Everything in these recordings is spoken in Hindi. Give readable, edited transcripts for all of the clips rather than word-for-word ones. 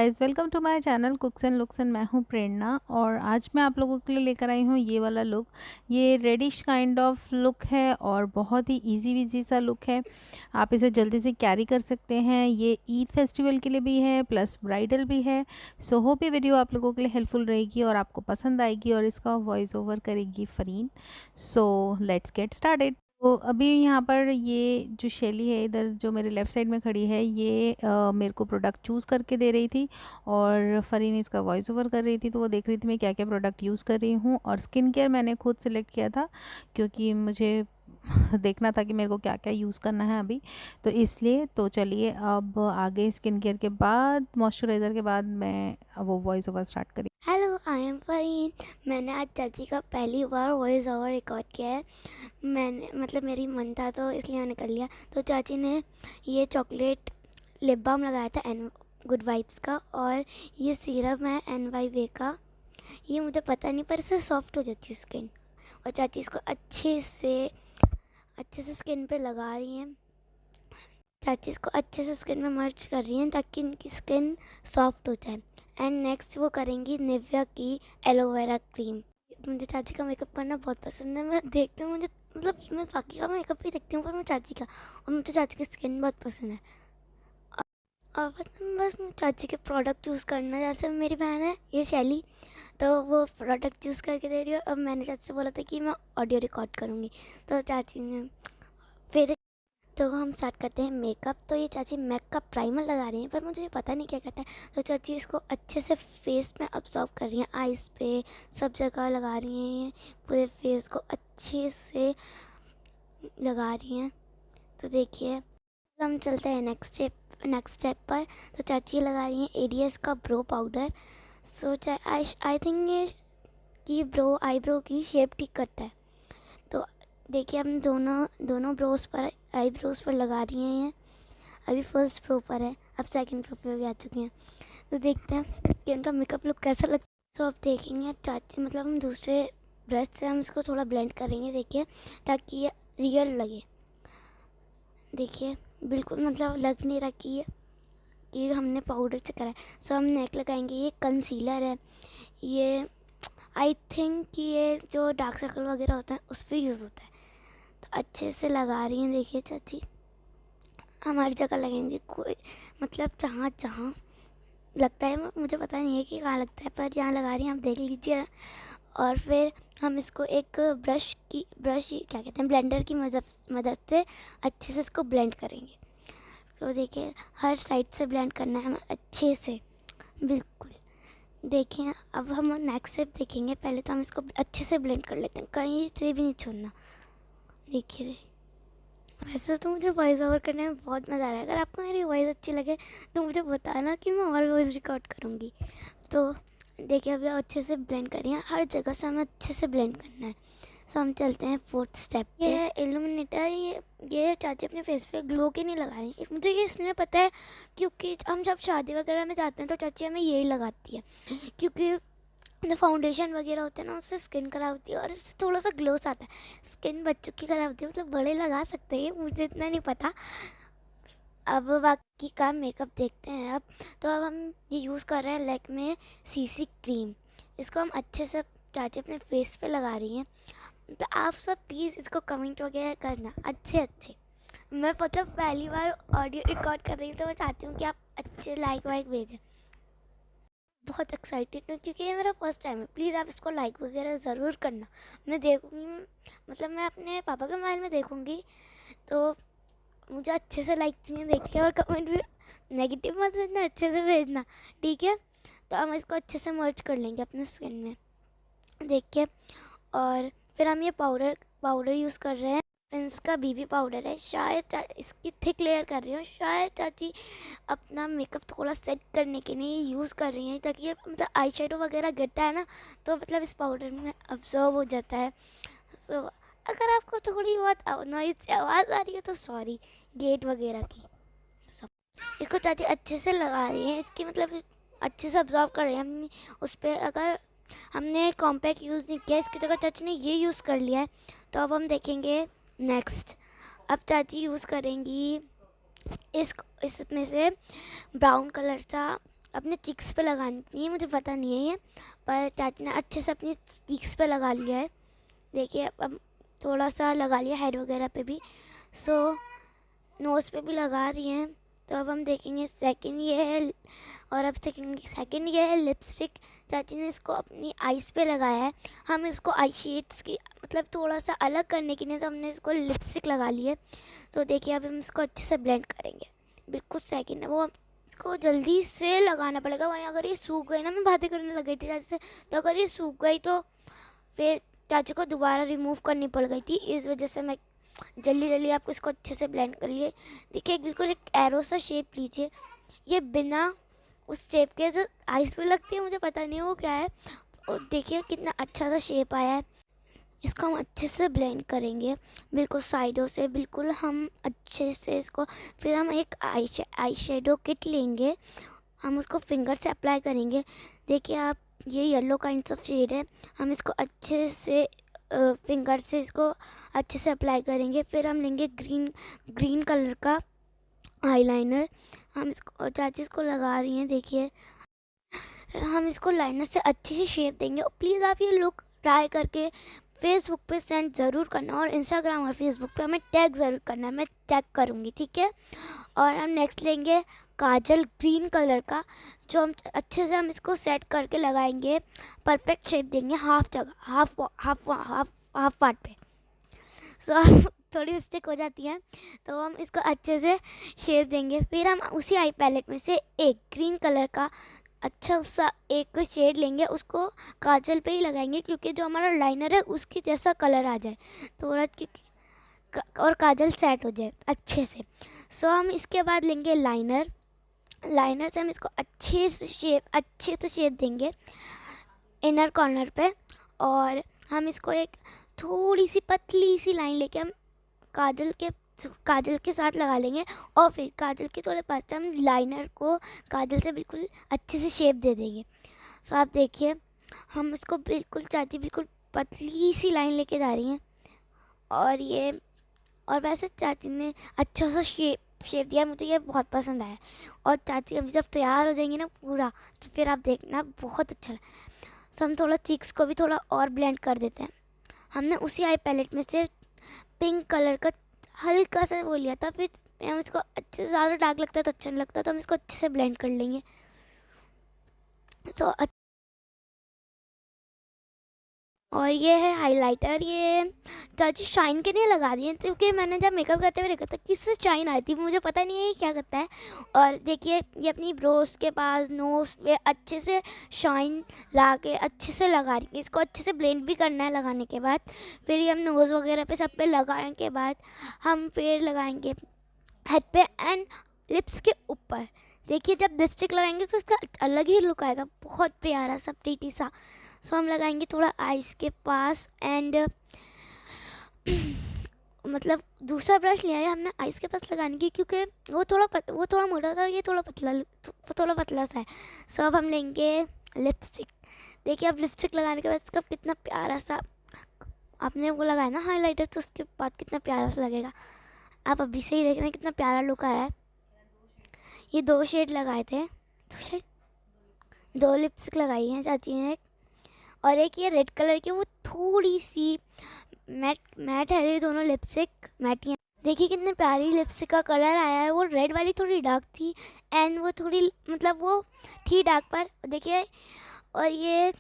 Guys, welcome to my channel cooks and looks and मैं हूं प्रेरणा। और आज मैं आप लोगों के लिए लेकर आई हूं ये वाला लुक। ये रेडिश काइंड ऑफ लुक है और बहुत ही इजी विजी सा लुक है। आप इसे जल्दी से कैरी कर सकते हैं। ये ईद फेस्टिवल के लिए भी है प्लस ब्राइडल भी है। सो होप ये वीडियो आप लोगों के लिए हेल्पफुल रहेगी और आपको पसंद आएगी। और इसका वॉइस ओवर करेगी Fareen. So let's get started. तो अभी यहाँ पर ये जो शैली है इधर जो मेरे लेफ़्ट साइड में खड़ी है, ये मेरे को प्रोडक्ट चूज़ करके दे रही थी और फरीन इसका वॉइस ओवर कर रही थी। तो वो देख रही थी मैं क्या क्या प्रोडक्ट यूज़ कर रही हूँ। और स्किन केयर मैंने खुद सेलेक्ट किया था क्योंकि मुझे देखना था कि मेरे को क्या क्या यूज़ करना है अभी, तो इसलिए। तो चलिए अब आगे स्किन केयर के बाद, मॉइस्चराइज़र के बाद मैं वो वॉइस ओवर स्टार्ट करी। Hello, I am Fareen. मैंने आज चाची का पहली बार वॉइस ओवर रिकॉर्ड किया है। मैंने मेरी मन था तो इसलिए मैंने कर लिया। तो चाची ने ये चॉकलेट लिप बाम लगाया था एन गुड वाइब्स का, और ये सीरम है NYV का। ये मुझे पता नहीं पर इससे सॉफ्ट हो जाती है स्किन। और चाची इसको अच्छे से स्किन पे लगा रही हैं। चाची इसको अच्छे से स्किन में मर्ज कर रही हैं ताकि इनकी स्किन सॉफ्ट हो जाए। एंड नेक्स्ट वो करेंगी निविया की एलोवेरा क्रीम। मुझे चाची का मेकअप करना बहुत पसंद है। मैं देखती हूँ, मुझे मैं बाकी का मेकअप भी देखती हूँ पर मैं चाची का, और मुझे चाची की स्किन बहुत पसंद है। और बस मैं चाची के प्रोडक्ट यूज़ करना, जैसे मेरी बहन है ये शैली, तो वो प्रोडक्ट यूज़ करके दे रही है। अब मैंने चाची से बोला था कि मैं ऑडियो रिकॉर्ड करूँगी, तो चाची ने फिर तो हम स्टार्ट करते हैं मेकअप। तो ये चाची मैक का प्राइमर लगा रही हैं पर मुझे पता नहीं क्या कहता है। तो चाची इसको अच्छे से फेस में अब्जॉर्ब कर रही हैं, आइज़ पे सब जगह लगा रही हैं, पूरे फेस को अच्छे से लगा रही हैं। तो देखिए हम चलते हैं नेक्स्ट स्टेप पर। तो चाची लगा रही हैं ADS का bro powder. So I think ये कि आईब्रो की शेप ठीक करता है। तो देखिए हम दोनों आईब्रोज पर लगा रही हैं। ये अभी फर्स्ट प्रो पर है, अब सेकंड प्रो पे भी आ चुकी हैं। तो देखते हैं कि इनका मेकअप लुक कैसा लगता है। सो अब देखेंगे, अब चाची हम दूसरे ब्रश से हम इसको थोड़ा ब्लेंड करेंगे, देखिए, ताकि ये रियल लगे। देखिए बिल्कुल लग नहीं रहा कि हमने पाउडर से करा है। सो हम नेक लगाएंगे। ये कंसीलर है, ये आई थिंक कि ये जो डार्क सर्कल वगैरह होता है उस पर यूज़ होता है। तो अच्छे से लगा रही हैं। देखिए चाची हमारी जगह लगेंगे, कोई जहाँ जहाँ लगता है, मुझे पता नहीं है कि कहाँ लगता है, पर जहाँ लगा रही हैं आप देख लीजिए। और फिर हम इसको एक ब्रश क्या कहते हैं, ब्लेंडर की मदद से अच्छे से इसको ब्लेंड करेंगे। तो देखिए हर साइड से ब्लेंड करना है हमें अच्छे से, बिल्कुल। देखें अब हम नेक्स्ट स्टेप देखेंगे। पहले तो हम इसको अच्छे से ब्लेंड कर लेते हैं, कहीं से भी नहीं छोड़ना। देखिए वैसे तो मुझे वॉइस ओवर करने में बहुत मज़ा आ रहा है। अगर आपको मेरी वॉइस अच्छी लगे तो मुझे बताना कि मैं और वॉइस रिकॉर्ड करूँगी। तो देखिए अभी अच्छे से ब्लेंड करिए, हर जगह से हमें अच्छे से ब्लेंड करना है। सो हम चलते हैं फोर्थ स्टेप पे। ये है इल्यूमिनेटर। ये चाची अपने फेस पे ग्लो के नहीं लगा रही। मुझे ये इसलिए पता है क्योंकि हम जब शादी वगैरह में जाते हैं तो चाची हमें यही लगाती है, क्योंकि जो फाउंडेशन वगैरह होते हैं ना उससे स्किन खराब होती है और इससे थोड़ा सा ग्लोस आता है। स्किन बच्चों की खराब होती है, बड़े लगा सकते हैं, मुझे इतना नहीं पता। अब बाकी का मेकअप देखते हैं। अब तो अब हम ये यूज़ कर रहे हैं लैक्मे CC क्रीम। इसको हम अच्छे से चाची अपने फेस पे लगा रही हैं। तो आप सब प्लीज़ इसको कमेंट वगैरह करना अच्छे। मैं पहली बार ऑडियो रिकॉर्ड कर रही हूँ तो मैं चाहती हूँ कि आप अच्छे लाइक वाइक भेजें। बहुत एक्साइटेड हूँ क्योंकि ये मेरा फर्स्ट टाइम है। प्लीज़ आप इसको लाइक वगैरह ज़रूर करना। मैं देखूँगी, मैं अपने पापा के मोबाइल में देखूँगी, तो मुझे अच्छे से लाइक चाहिए। देखिए और कमेंट भी नेगेटिव मत भेजना, अच्छे से भेजना, ठीक है। तो हम इसको अच्छे से मर्ज कर लेंगे अपने स्किन में, देखिए। और फिर हम ये पाउडर यूज़ कर रहे हैं। प्रिंस का BB पाउडर है। शायद इसकी थिक लेयर कर रही हूँ। शायद चाची अपना मेकअप थोड़ा सेट करने के लिए यूज़ कर रही हैं, ताकि ये आई शेडो वगैरह गिरता है ना तो इस पाउडर में अब्जॉर्ब हो जाता है। सो अगर आपको थोड़ी बहुत नॉइज़ से आवाज़ आ रही है तो सॉरी, गेट वगैरह की। सो इसको चाची अच्छे से लगा रही हैं, इसकी अच्छे से अब्जॉर्ब कर रहे हैं। हम उस पर अगर हमने कॉम्पैक्ट यूज़ नहीं किया, इसकी जगह चाची ने ये यूज़ कर लिया है। तो अब हम देखेंगे नेक्स्ट। अब चाची यूज़ करेंगी इसमें से ब्राउन कलर सा अपने चिक्स पे लगानी है, मुझे पता नहीं है ये, पर चाची ने अच्छे से अपनी चिक्स पे लगा लिया है। देखिए अब थोड़ा सा लगा लिया हेड वगैरह पे भी, सो नोज़ पे भी लगा रही हैं। तो अब हम देखेंगे सेकंड ये है, और अब सेकंड ये है लिपस्टिक। चाची ने इसको अपनी आईज पे लगाया है। हम इसको आई शेड्स की मतलब थोड़ा सा अलग करने के लिए तो हमने इसको लिपस्टिक लगा ली है। तो देखिए अब हम इसको अच्छे से ब्लेंड करेंगे। बिल्कुल सेकंड है वो, इसको जल्दी से लगाना पड़ेगा, वहीं अगर ये सूख गई ना, मैं बातें करने लग गई थी चाची से, तो अगर ये सूख गई तो फिर चाची को दोबारा रिमूव करनी पड़ गई थी, इस वजह से मैं जल्दी जल्दी आपको इसको अच्छे से ब्लेंड कर लिए। देखिए बिल्कुल एक एरो सा शेप लीजिए, ये बिना उस शेप के जो आइस पे लगती है, मुझे पता नहीं वो क्या है, और देखिए कितना अच्छा सा शेप आया है। इसको हम अच्छे से ब्लेंड करेंगे, बिल्कुल साइडों से, बिल्कुल हम अच्छे से इसको। फिर हम एक आई शेडो किट लेंगे, हम उसको फिंगर से अप्लाई करेंगे। देखिए आप, ये येलो काइंड ऑफ शेड है, हम इसको अच्छे से फिंगर से इसको अच्छे से अप्लाई करेंगे। फिर हम लेंगे ग्रीन कलर का आईलाइनर, हम इसको, चाची इसको लगा रही हैं, देखिए हम इसको लाइनर से अच्छी सी शेप देंगे। और प्लीज़ आप ये लुक ट्राई करके फेसबुक पे सेंड ज़रूर करना, और इंस्टाग्राम और फेसबुक पे हमें टैग ज़रूर करना, मैं टैग करूँगी, ठीक है। और हम नेक्स्ट लेंगे काजल ग्रीन कलर का, जो हम अच्छे से हम इसको सेट करके लगाएंगे, परफेक्ट शेप देंगे हाफ जगह, हाफ पार्ट पे। सो थोड़ी मिस्टेक हो जाती है, तो हम इसको अच्छे से शेप देंगे। फिर हम उसी आई पैलेट में से एक ग्रीन कलर का अच्छा सा एक शेड लेंगे, उसको काजल पे ही लगाएंगे, क्योंकि जो हमारा लाइनर है उसकी जैसा कलर आ जाए थोड़ा, और काजल सेट हो जाए अच्छे से। सो हम इसके बाद लेंगे लाइनर से हम इसको अच्छे से शेप देंगे इनर कॉर्नर पे, और हम इसको एक थोड़ी सी पतली सी लाइन लेके हम काजल के साथ लगा लेंगे, और फिर काजल के थोड़े पास से हम लाइनर को काजल से बिल्कुल अच्छे से शेप दे देंगे। तो आप देखिए हम इसको बिल्कुल, चाची बिल्कुल पतली सी लाइन लेके जा रही हैं, और वैसे चाची ने अच्छा सा शेप दिया, मुझे ये बहुत पसंद आया। और चाची अभी जब तैयार हो जाएंगी ना पूरा, तो फिर आप देखना बहुत अच्छा लगेगा। सो हम थोड़ा चीक्स को भी थोड़ा और ब्लेंड कर देते हैं। हमने उसी आई पैलेट में से पिंक कलर का हल्का सा वो लिया था, फिर हम इसको अच्छे से, ज़्यादा डार्क लगता है तो अच्छा नहीं लगता, तो हम इसको अच्छे से ब्लेंड कर लेंगे। तो और ये है हाइलाइटर, ये चाची शाइन के लिए लगा दिए, क्योंकि मैंने जब मेकअप करते हुए देखा था किससे शाइन आई थी, मुझे पता नहीं है ये क्या करता है। और देखिए ये अपनी ब्रोज के पास, नोज पे अच्छे से शाइन ला के अच्छे से लगा रही है। इसको अच्छे से ब्लेंड भी करना है लगाने के बाद। फिर ये हम नोज़ वगैरह पे सब पे लगाने के बाद हम फिर लगाएंगे हेड पे एंड लिप्स के ऊपर। देखिए जब लिपस्टिक लगाएंगे तो इसका अलग ही लुक आएगा, बहुत प्यारा सा प्रीटी सा। सो हम लगाएंगे थोड़ा आइस के पास, एंड मतलब दूसरा ब्रश लिया है हमने आइस के पास लगाने की, क्योंकि वो थोड़ा मोटा था, ये थोड़ा पतला सा है। सो अब हम लेंगे लिपस्टिक। देखिए अब लिपस्टिक लगाने के बाद इसका कितना प्यारा सा, आपने वो लगाया ना हाइलाइटर, तो उसके बाद कितना प्यारा सा लगेगा। आप अभी से ही देख रहे हैं कितना प्यारा लुक आया है। ये 2 शेड लगाए थे, 2 लिपस्टिक लगाई हैं चाची ने, और एक ये रेड कलर की, वो थोड़ी सी मैट है, ये दोनों लिपस्टिक मैट ही हैं। देखिए कितनी प्यारी लिपस्टिक का कलर आया है। वो रेड वाली थोड़ी डार्क थी, एंड वो थोड़ी मतलब वो थी डार्क पर, देखिए। और ये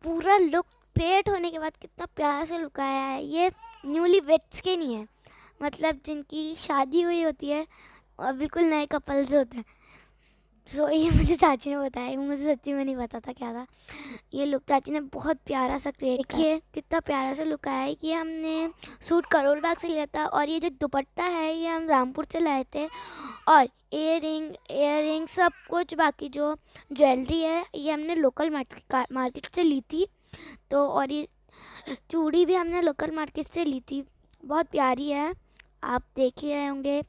पूरा लुक क्रिएट होने के बाद कितना प्यारा सा लुक आया है। ये न्यूली वेड्स के नहीं है, मतलब जिनकी शादी हुई होती है और बिल्कुल नए कपल्स होते हैं। सो ये मुझे चाची ने बताया, मुझे सच्ची में नहीं पता था क्या था ये लुक। चाची ने बहुत प्यारा सा क्रिएट किया। देखिए कितना प्यारा सा लुक आया है कि हमने सूट करोल बाग से लिया था, और ये जो दुपट्टा है ये हम रामपुर से लाए थे, और इयर रिंग सब कुछ, बाकी जो ज्वेलरी है ये हमने लोकल मार्केट से ली थी। तो और ये चूड़ी भी हमने लोकल मार्केट से ली थी, बहुत प्यारी है, आप देख ही रहे होंगे।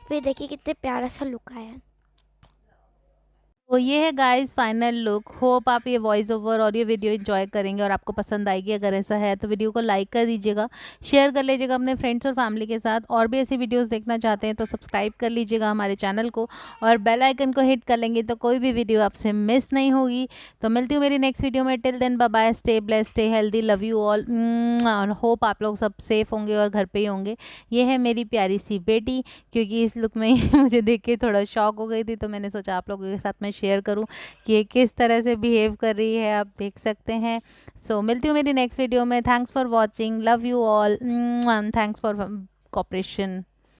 फिर देखिए कितने प्यारा सा लुक आया है। तो ये है गाइस फाइनल लुक। होप आप ये वॉइस ओवर और ये वीडियो एंजॉय करेंगे और आपको पसंद आएगी। अगर ऐसा है तो वीडियो को लाइक कर दीजिएगा, शेयर कर लीजिएगा अपने फ्रेंड्स और फैमिली के साथ। और भी ऐसी वीडियोस देखना चाहते हैं तो सब्सक्राइब कर लीजिएगा हमारे चैनल को और बेल आइकन को हिट कर लेंगे तो कोई भी वीडियो आपसे मिस नहीं होगी। तो मिलती हूँ मेरी नेक्स्ट वीडियो में। Till then bye bye, stay blessed, stay healthy, love you all. और होप आप लोग सब सेफ होंगे और घर पे ही होंगे। ये है मेरी प्यारी सी बेटी, क्योंकि इस लुक में ही मुझे देख के थोड़ा शॉक हो गई थी, तो मैंने सोचा आप लोगों के साथ मैं शेयर करूं कि ये किस तरह से बिहेव कर रही है, आप देख सकते हैं। सो मिलती हूँ मेरी नेक्स्ट वीडियो में। Thanks for watching, love you all, thanks for corporation.